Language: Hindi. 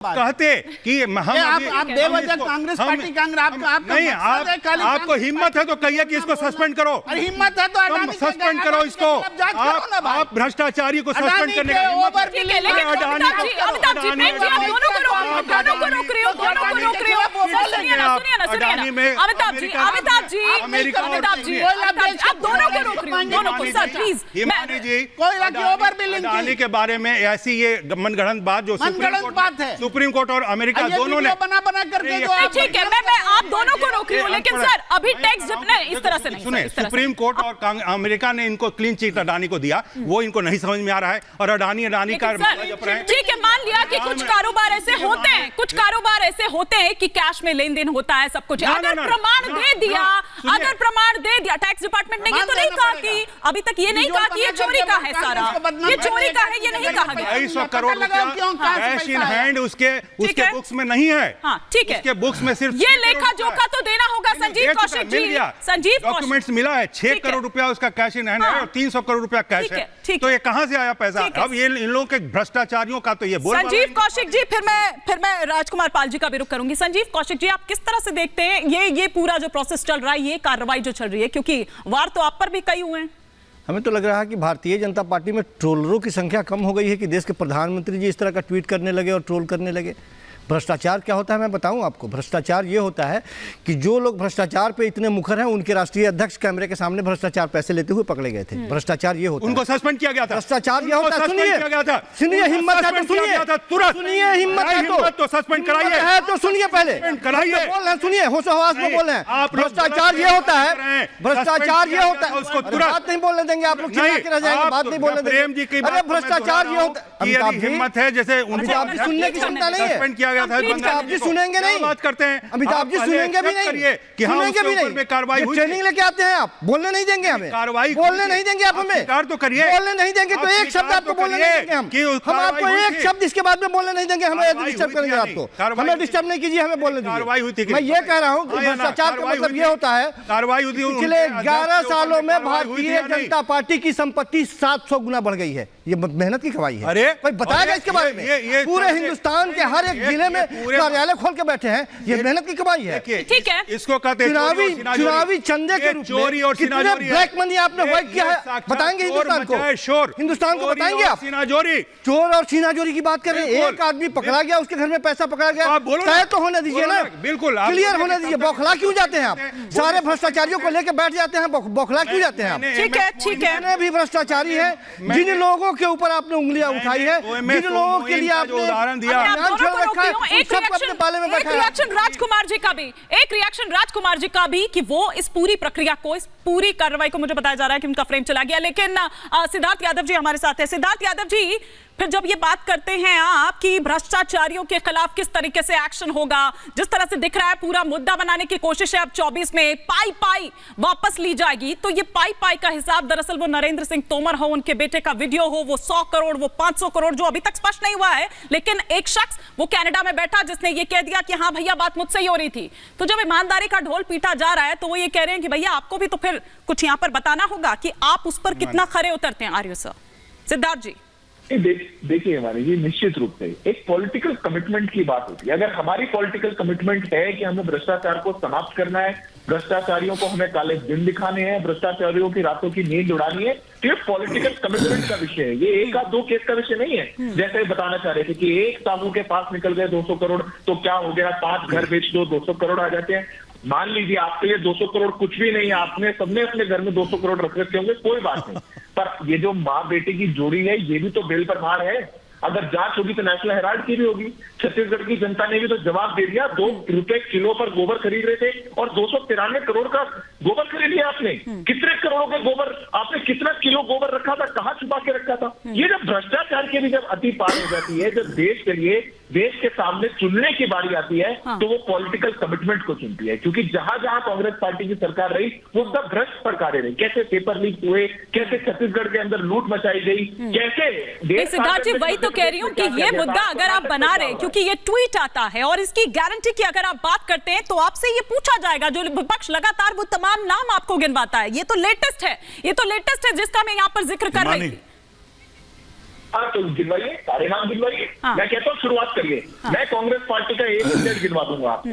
कहते कि हम आप बेवजह कांग्रेस पार्टी नहीं, आपको हिम्मत है तो कहिए कि इसको सस्पेंड करो। हिम्मत है तो सस्पेंड करो इसको। आप भ्रष्टाचारी को सस्पेंड करने का अडानी के बारे में ऐसी ये मनगढ़ंत बात जो सुप्रीम कोर्ट और अमेरिका दोनों ने बना करके ठीक है, मैं आप दोनों को रोक रही हूँ, लेकिन सर अभी टैक्स इस तरह से नहीं। सुने, सुप्रीम कोर्ट और अमेरिका ने इनको क्लीन चिट अडानी को दिया, वो इनको नहीं समझ में आ रहा है। और अडानी का ठीक है, मान लिया कि कुछ कारोबार ऐसे होते हैं, कुछ कारोबार ऐसे होते हैं कि कैश में लेन देन होता है, सब कुछ। अगर प्रमाण दे दिया, अगर प्रमाण दे दिया, टैक्स डिपार्टमेंट ने ये तो नहीं कहा कि अभी तक ये नहीं कहा कि ये चोरी का है, सारा ये चोरी का है, ये नहीं कहा गया। 250 करोड़ कैश इन हैंड उसके बुक्स में नहीं है। हाँ, ठीक है, उसके बुक्स में सिर्फ ये लेखा जोखा तो देना होगा संजीव कौशिक जी। संजीव डॉक्यूमेंट्स मिला है, 6 करोड़ रुपया उसका कैश इन हैंड है और 300 करोड़ रुपया कैश है। तो ये कहां से आया पैसा? अब ये इन लोगों के भ्रष्टाचारियों का तो ये बोल। संजीव कौशिक जी, फिर मैं राजकुमार पाल जी का भी रुख करूंगी। संजीव कौशिक जी, आप किस तरह से देखते हैं ये पूरा जो प्रोसेस चल रहा है, ये कार्रवाई जो चल रही है, क्योंकि वार तो आप पर भी कई हुए हैं। हमें तो लग रहा है कि भारतीय जनता पार्टी में ट्रोलरों की संख्या कम हो गई है कि देश के प्रधानमंत्री जी इस तरह का ट्वीट करने लगे और ट्रोल करने लगे। भ्रष्टाचार क्या होता है मैं बताऊं आपको। भ्रष्टाचार ये होता है कि जो लोग भ्रष्टाचार पे इतने मुखर हैं, उनके राष्ट्रीय अध्यक्ष कैमरे के सामने भ्रष्टाचार पैसे लेते हुए पकड़े गए थे। भ्रष्टाचार ये होता है, उनको सस्पेंड किया गया था। भ्रष्टाचार ये होता है, सुनिए हिम्मत है तो सुनिए, हिम्मत है तो सस्पेंड कराइए, है तो सुनिए, पहले कराइए, बोल रहे हैं, सुनिए, होश हवास में बोल रहे हैं। भ्रष्टाचार ये होता है, भ्रष्टाचार ये होता है, उसको बात नहीं बोलने देंगे आप लोग, चिल्ला के रह जाएंगे, बात नहीं बोलने देंगे। अरे भ्रष्टाचार ये होता है, हिम्मत है जैसे अमिताभ जी सुनने की क्षमता नहीं है, सस्पेंड किया गया था। सुनेंगे नहीं, बात करते हैं अमिताभ जी सुनेंगे भी नहीं, सुनेंगे भी नहीं। कार्रवाई ट्रेनिंग लेके आते हैं आप, बोलने नहीं देंगे हमें, कार्रवाई बोलने नहीं देंगे आप हमें, तो करिए, बोलने नहीं देंगे तो एक शब्द आपको बोलने नहीं देंगे हम आपको एक शब्द इसके बाद में बोलने नहीं देंगे, हमें डिस्टर्ब करेंगे आपको, हमें डिस्टर्ब नहीं कीजिए, हमें बोलने दीजिए। कार्रवाई हुई थी, मैं ये कह रहा हूँ कि भ्रष्टाचार का मतलब ये होता है, कार्रवाई हुई थी। पिछले 11 सालों में भारतीय जनता पार्टी की संपत्ति 700 गुना बढ़ गई है। ये मेहनत की कमाई है। अरे कोई बताएगा इसके बारे में? पूरे हिंदुस्तान के हर एक जिले में कार्यालय खोल के बैठे हैं, ये मेहनत की कमाई है। ठीक है, इसको कहते हैं चुनावी चंदे के रूप में कितने ब्लैक मनी आपने व्हाइट किया है, बताएंगे हिंदुस्तान को, हिंदुस्तान को बताएंगे आप? चोर और सीनाजोरी की बात करें, एक आदमी पकड़ा गया, उसके घर में पैसा पकड़ा गया, तय तो होने दीजिए ना, बिल्कुल क्लियर होने दीजिए। बौखला क्यों जाते हैं आप? सारे भ्रष्टाचारियों को लेकर बैठ जाते हैं, बौखला क्यों जाते हैं आप? ठीक है, ठीक है, जितने भी भ्रष्टाचारी हैं, जिन लोगों के ऊपर आपने उंगलियां उठाई है, जिन लोगों के लिए आपने उदाहरण दिया, एक रिएक्शन राजकुमार जी का भी कि वो इस पूरी प्रक्रिया को, इस पूरी कार्रवाई को, मुझे बताया जा रहा है कि उनका फ्रेम चला गया। लेकिन सिद्धार्थ यादव जी हमारे साथ है। सिद्धार्थ यादव जी, फिर जब ये बात करते हैं आप कि भ्रष्टाचारियों के खिलाफ किस तरीके से एक्शन होगा, जिस तरह से दिख रहा है पूरा मुद्दा बनाने की कोशिश है, अब 24 में पाई वापस ली जाएगी, तो ये पाई का हिसाब दरअसल वो नरेंद्र सिंह तोमर हो, उनके बेटे का वीडियो हो, वो 100 करोड़, वो 500 करोड़, जो अभी तक स्पष्ट नहीं हुआ है, लेकिन एक शख्स वो कनाडा में बैठा जिसने ये कह दिया कि हाँ भैया बात मुझसे ही हो रही थी। तो जब ईमानदारी का ढोल पीटा जा रहा है तो वो ये कह रहे हैं कि भैया आपको भी तो फिर कुछ यहाँ पर बताना होगा कि आप उस पर कितना खरे उतरते हैं। आर्य सर, सिद्धार्थ जी। देखिए हमारे जी, निश्चित रूप से एक पॉलिटिकल कमिटमेंट की बात होती है। अगर हमारी पॉलिटिकल कमिटमेंट है कि हमें भ्रष्टाचार को समाप्त करना है, भ्रष्टाचारियों को हमें काले दिन दिखाने हैं, भ्रष्टाचारियों की रातों की नींद उड़ानी है, तो ये पॉलिटिकल कमिटमेंट का विषय है। ये एक दो केस का विषय नहीं है। जैसे बताना चाह रहे थे कि एक साहू के पास निकल गए 200 करोड़ तो क्या हो गया, 5 घर बेच दो, 200 करोड़ आ जाते हैं। मान लीजिए आपके लिए 200 करोड़ कुछ भी नहीं है, आपने सबने अपने घर में 200 करोड़ रख रखे होंगे, कोई बात नहीं, पर ये जो माँ बेटे की जोड़ी है, ये भी तो बेल पर मार है। अगर जांच होगी तो नेशनल हेराल्ड की भी होगी। छत्तीसगढ़ की जनता ने भी तो जवाब दे दिया। 2 रुपए किलो पर गोबर खरीद रहे थे और 293 करोड़ का गोबर खरीद लिया आपने। कितने करोड़ों के गोबर आपने, कितना किलो गोबर रखा था, कहाँ छुपा के रखा था? ये जब भ्रष्टाचार की भी जब अति पार हो जाती है, जब देश के लिए, देश के सामने चुनने की बारी आती है, तो वो पॉलिटिकल कमिटमेट को चुनती है। क्योंकि जहां जहां कांग्रेस पार्टी की सरकार रही, वो सब भ्रष्ट सरकारें रही। कैसे पेपर लीक हुए, कैसे छत्तीसगढ़ के अंदर लूट मचाई गई, कैसे सिद्धार्थ जी, वही तो कह रही हूँ कि ये मुद्दा अगर आप बना रहे, क्योंकि ये ट्वीट आता है और इसकी गारंटी की अगर आप बात करते हैं तो आपसे ये पूछा जाएगा, जो विपक्ष लगातार वो तमाम नाम आपको गिनवाता है। ये तो लेटेस्ट है, ये तो लेटेस्ट है जिसका मैं यहाँ पर जिक्र कर रही थी। हाँ तो गिनवाइए, सारे नाम गिनवाइए। हाँ। मैं कहता हूँ शुरुआत करिए। मैं कांग्रेस पार्टी का एक गिनवा दूंगा आपको।